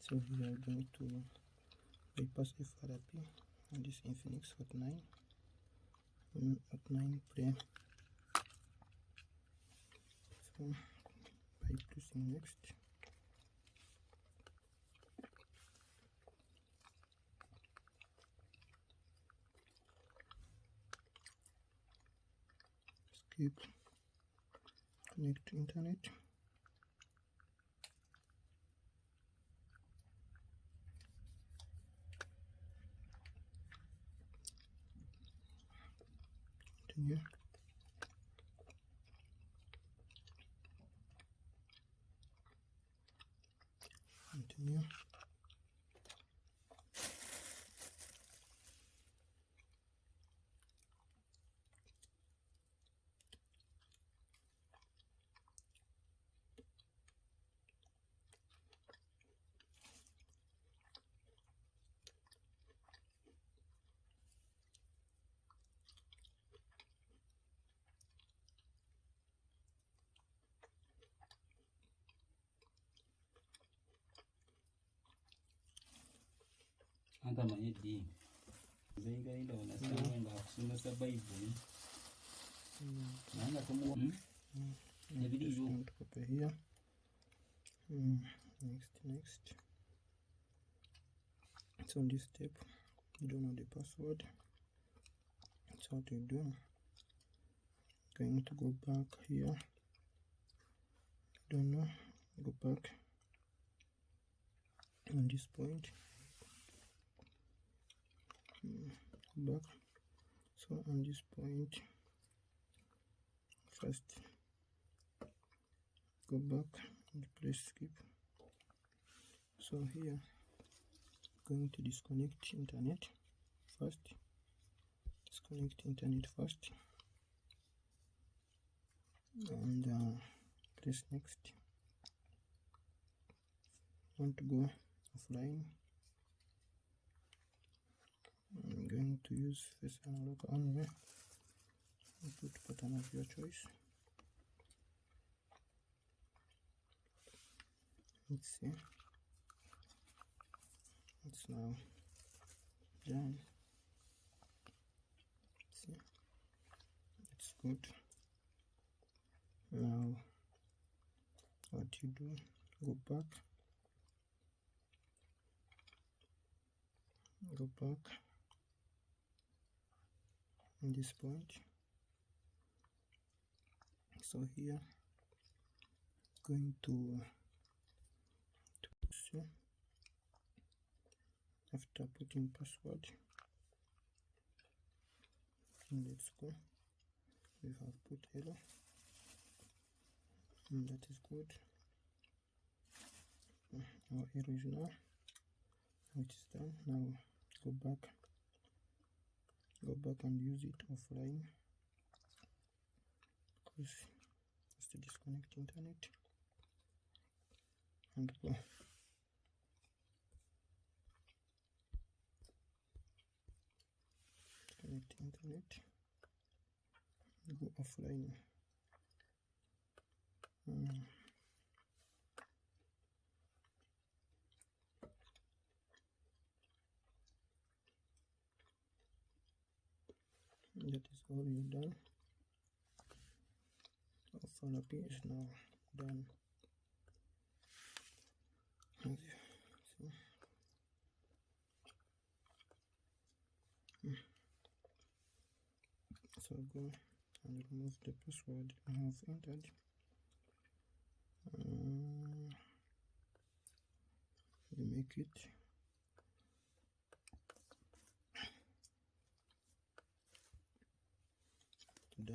So we are going to bypass FRP on this Infinix Hot 9 Pre. So by pressing next, skip, connect to internet. Continue. Continue. Anta mayedi zenga ila wanasanga kusomesa Bible nanga kumuona video copy here. Next. So on this step, you don't know the password. That's what you do. Going to go back here. Don't know. Go back on this point. Back. So on this point, first go back and press skip. So here, going to disconnect internet first. Disconnect internet first, and press next. Want to go offline. I'm going to use face analog only. Put pattern of your choice. Let's see. It's now done. See, it's good. Now, what you do? Go back. On this point. So here, going to see after putting password. Let's go. We have put hello, and that is good. Our error is now. It is done. Now go back and use it offline, because it's to disconnect internet and go. Connect internet, go offline. That is all you've done. FRP is now done. As you see. So go and remove the password you have entered. You make it